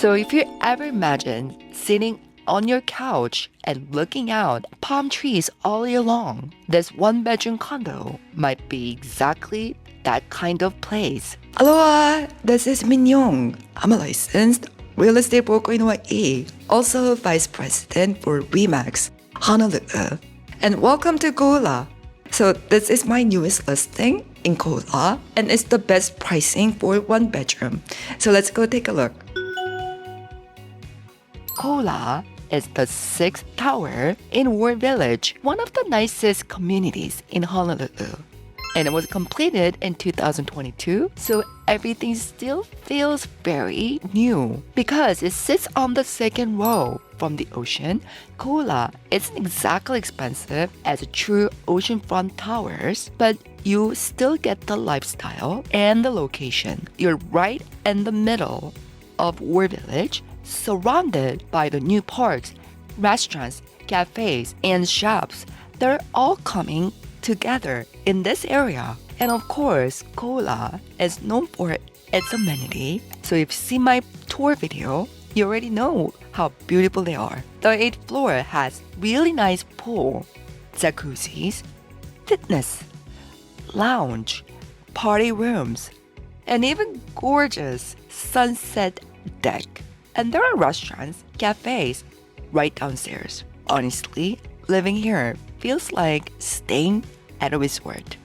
So if you ever imagine sitting on your couch and looking out palm trees all year long, this one-bedroom condo might be exactly that kind of place. Aloha, this is Yong. I'm a licensed real estate broker in Hawaii, also vice president for B.I.C, Honolulu. And welcome to Koula. So this is my newest listing in Koula, and it's the best pricing for one bedroom. So let's go take a look. Koula is the 6th tower in War Village, one of the nicest communities in Honolulu. And it was completed in 2022, so everything still feels very new. Because it sits on the second row from the ocean, Koula isn't exactly expensive as true oceanfront towers, but you still get the lifestyle and the location. You're right in the middle of War Village, surrounded by the new parks, restaurants, cafes, and shops. They're all coming together in this area. And of course, Koula is known for its amenity. So if you see my tour video, you already know how beautiful they are. The 8th floor has really nice pool, jacuzzis, fitness, lounge, party rooms, and even gorgeous sunset deck. And there are restaurants, cafes right downstairs. Honestly, living here feels like staying at a resort.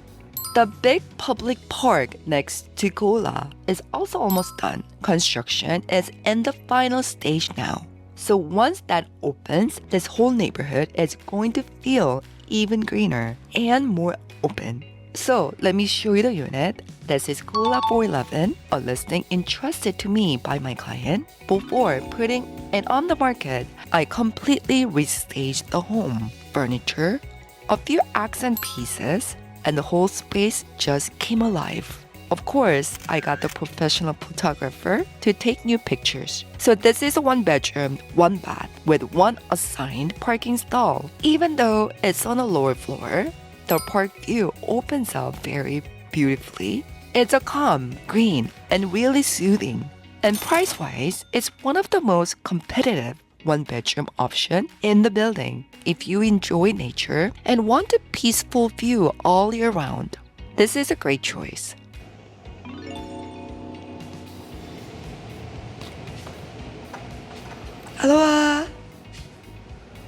The big public park next to Koula is also almost done. Construction is in the final stage now. So once that opens, this whole neighborhood is going to feel even greener and more open. So let me show you the unit. This is Koula 411, a listing entrusted to me by my client. Before putting it on the market, I completely restaged the home. Furniture, a few accent pieces, and the whole space just came alive. Of course, I got the professional photographer to take new pictures. So this is a 1-bedroom, 1-bath with 1 assigned parking stall. Even though it's on a lower floor, the park view opens up very beautifully. It's a calm, green, and really soothing. And price-wise, it's one of the most competitive 1-bedroom option in the building. If you enjoy nature and want a peaceful view all year round, this is a great choice. Aloha.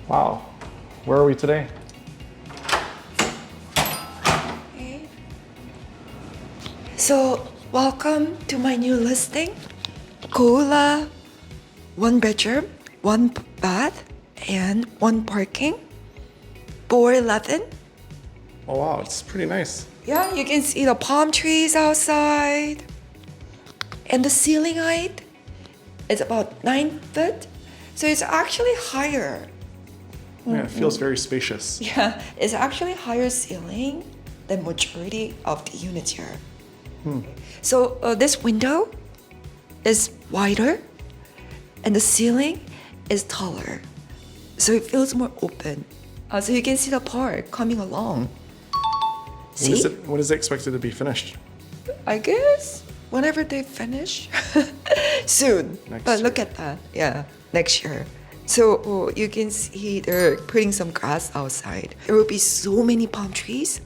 Wow. Where are we today? So welcome to my new listing. Koula, 1 bedroom, 1 bath, and 1 parking. 411. Oh wow, it's pretty nice. Yeah, you can see the palm trees outside. And the ceiling height is about 9 foot. So it's actually higher. Yeah, it feels very spacious. Yeah, it's actually higher ceiling than majority of the units here. So this window is wider and the ceiling is taller. So it feels more open. So you can see the park coming along. See? When is it expected to be finished? I guess whenever they finish. Soon. Next But year. look at that. Yeah, next year. So you can see they're putting some grass outside. There will be so many palm trees.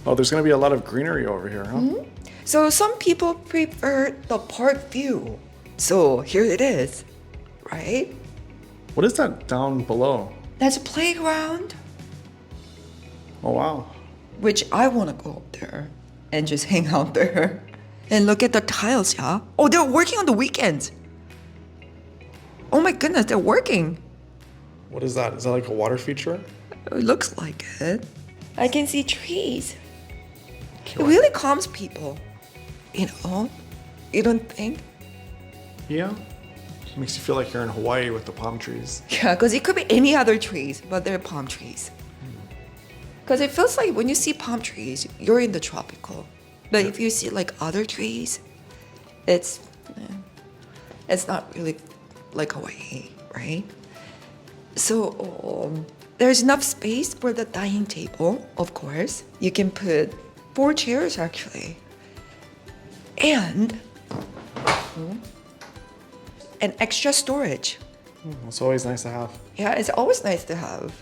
Oh, there's gonna be a lot of greenery over here, huh? So some people prefer the park view. So here it is, right? What is that down below? That's a playground, Oh wow. which I want to go up there and just hang out there. And look at the tiles, yeah? Oh, they're working on the weekends. Oh my goodness, they're working. What is that? Is that like a water feature? It looks like it. I can see trees. It really calms people. You know? You don't think? Yeah. Makes you feel like you're in Hawaii with the palm trees. Yeah, because it could be any other trees, but they're palm trees. Because it feels like when you see palm trees, you're in the tropical. But if you see like other trees, it's not really like Hawaii, right? So there's enough space for the dining table, of course. You can put 4 chairs actually. And and extra storage. It's always nice to have. Yeah, it's always nice to have.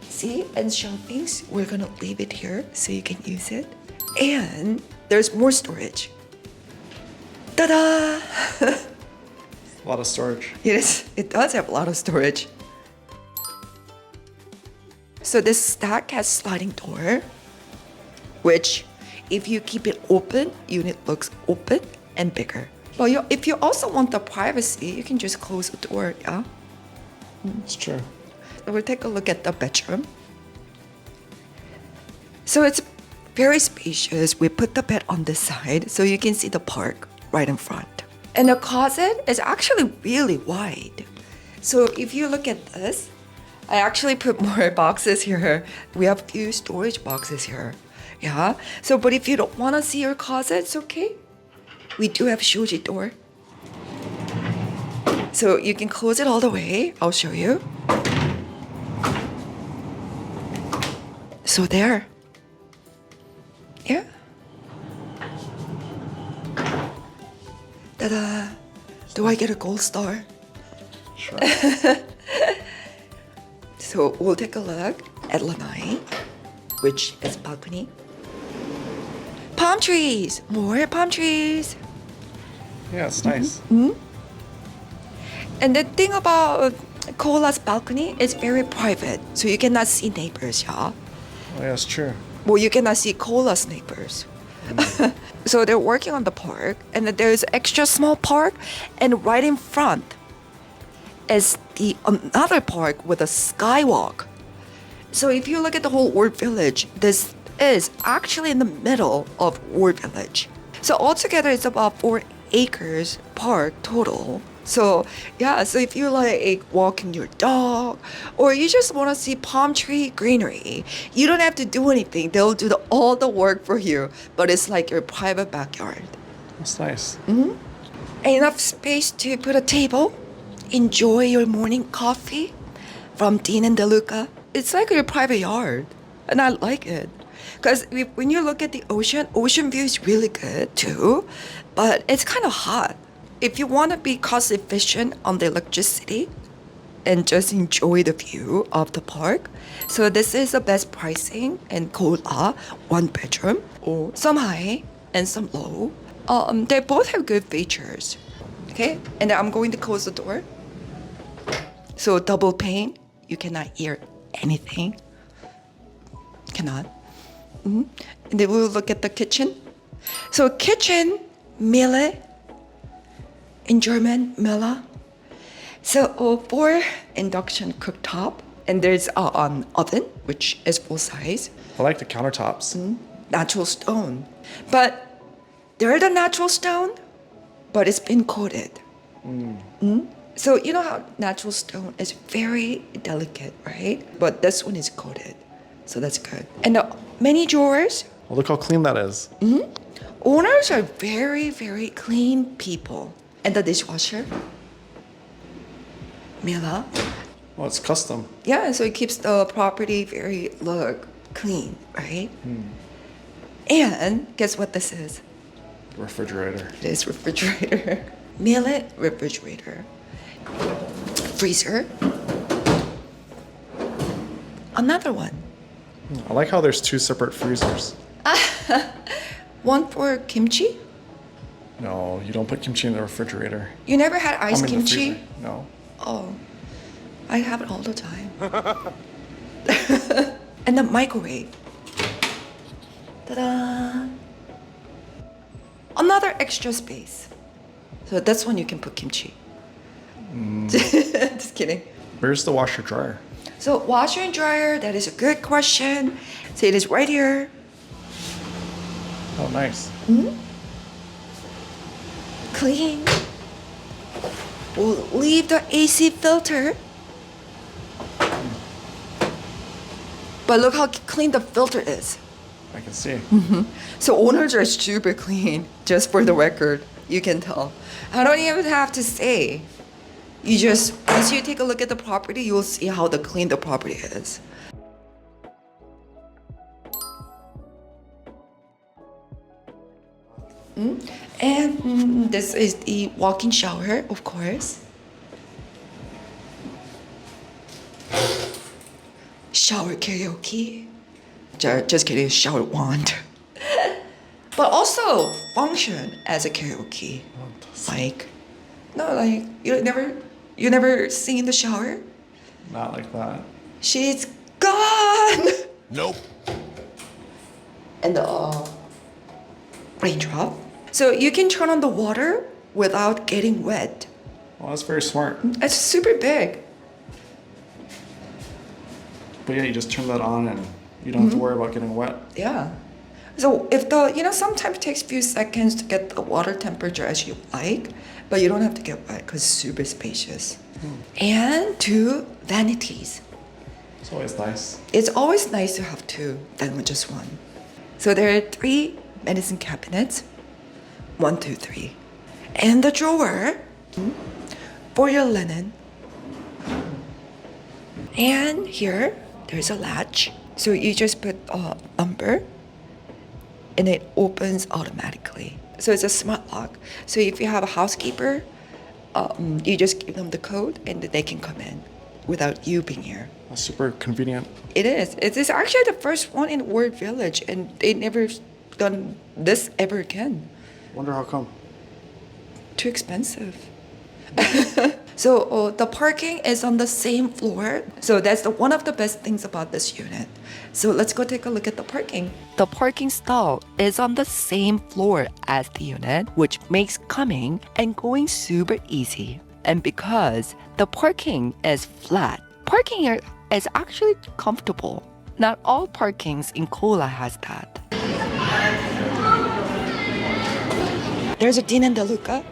See, and shelvings, we're gonna leave it here so you can use it. And there's more storage. Ta-da! A lot of storage. It does have a lot of storage. So this stack has sliding door, which if you keep it open, unit looks open and bigger. Well, if you also want the privacy, you can just close the door, yeah? It's true. We'll take a look at the bedroom. So it's very spacious. We put the bed on this side so you can see the park right in front. And the closet is actually really wide. So if you look at this, I actually put more boxes here. We have a few storage boxes here. Yeah. So, but if you don't want to see your closet, it's okay. We do have shoji door. So you can close it all the way. I'll show you. So there. Yeah. Ta-da. Do I get a gold star? Sure. So we'll take a look at Lanai, which is balcony. Palm trees! More palm trees! Yeah, it's nice. And the thing about Koula's balcony is very private, so you cannot see neighbors, yeah? Oh, yeah, it's true. Well, you cannot see Koula's neighbors. So they're working on the park, and then there's extra small park, and right in front is the another park with a skywalk. So if you look at the whole Ward Village, this is actually in the middle of Ward Village. So altogether, it's about 4 acres park total. So yeah, so if you like walking your dog, or you just want to see palm tree greenery, you don't have to do anything. They'll do all the work for you, but it's like your private backyard. That's nice. Enough space to put a table, enjoy your morning coffee from Dean and DeLuca. It's like your private yard, and I like it. Because when you look at the ocean view is really good too, but it's kind of hot. If you want to be cost efficient on the electricity and just enjoy the view of the park, so this is the best pricing in Koula, 1 bedroom, or some high and some low. They both have good features. Okay, and then I'm going to close the door. So double pane, you cannot hear anything. Cannot. And then we'll look at the kitchen. So kitchen, Miele, in German, Miller. So for induction cooktop, and there's an oven, which is full size. I like the countertops. Natural stone. But they're the natural stone, but it's been coated. So you know how natural stone is very delicate, right? But this one is coated. So that's good. And the many drawers. Well, look how clean that is. Owners are very, very clean people. And the dishwasher. Mila. Well, it's custom. Yeah, so it keeps the property very clean, right? And guess what this is? Refrigerator. It is refrigerator. Millet refrigerator. Freezer. Another one. I like how there's 2 separate freezers. One for kimchi. No, you don't put kimchi in the refrigerator. You never had I iced mean, the kimchi? freezer. No. Oh, I have it all the time. And the microwave. Ta-da! Another extra space. So this one you can put kimchi. Just kidding. Where's the washer dryer? So washer and dryer, that is a good question. So it is right here. Oh, nice. Clean. We'll leave the AC filter. But look how clean the filter is. I can see. So owners are super clean, just for the record. You can tell. I don't even have to say. You just, once you take a look at the property, you'll see how clean the property is. And this is the walk-in shower, of course. Shower karaoke. Just kidding, shower wand. But also function as a karaoke. Like, no, like you never sing in the shower? Not like that. She's gone. Nope. And the raindrop. So you can turn on the water without getting wet. Well, that's very smart. It's super big. But yeah, you just turn that on and you don't have to worry about getting wet. Yeah. So if sometimes it takes a few seconds to get the water temperature as you like, but you don't have to get wet because it's super spacious. And 2 vanities. It's always nice. It's always nice to have 2 than with just 1. So there are 3 medicine cabinets. 1, 2, 3. And the drawer for your linen. And here, there's a latch. So you just put a number and it opens automatically. So it's a smart lock. So if you have a housekeeper, you just give them the code and they can come in without you being here. That's super convenient. It is. It is actually the first one in Ward Village, and they never done this ever again. Wonder how come. Too expensive. So the parking is on the same floor. So that's one of the best things about this unit. So let's go take a look at the parking. The parking stall is on the same floor as the unit, which makes coming and going super easy. And because the parking is flat, parking here is actually comfortable. Not all parkings in Koula has that. There's a Dean and DeLuca.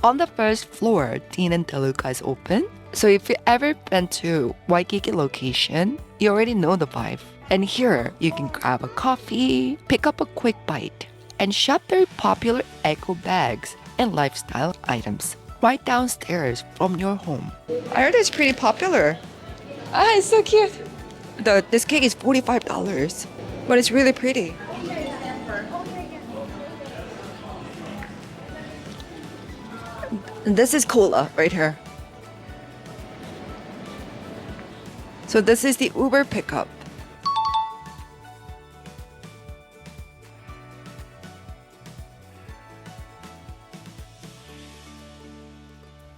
On the first floor, Dean and DeLuca is open. So if you ever been to Waikiki location, you already know the vibe. And here, you can grab a coffee, pick up a quick bite, and shop their popular eco bags and lifestyle items right downstairs from your home. I heard it's pretty popular. Ah, it's so cute. This cake is $45, but it's really pretty. And this is Koula right here. So this is the Uber pickup.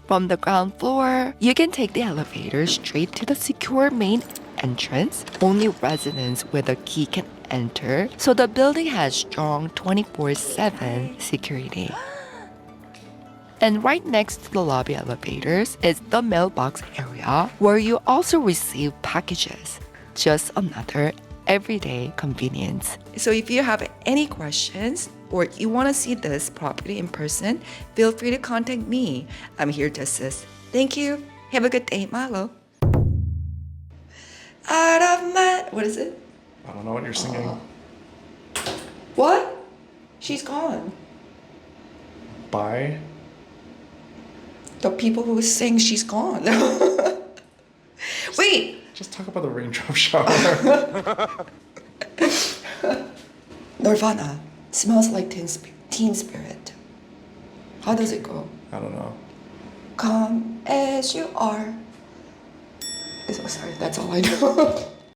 From the ground floor, you can take the elevator straight to the secure main entrance. Only residents with a key can enter, so the building has strong 24/7 security. And right next to the lobby elevators is the mailbox area where you also receive packages. Just another everyday convenience. So if you have any questions or you want to see this property in person, feel free to contact me. I'm here to assist. Thank you. Have a good day. Mahalo. Out of my... What is it? I don't know what you're singing. What? She's gone. Bye. The people who sing She's Gone. Wait. Just talk about the raindrop shower. Nirvana. Smells like teen spirit. How does it go? I don't know. Come as you are. Oh, sorry, that's all I know.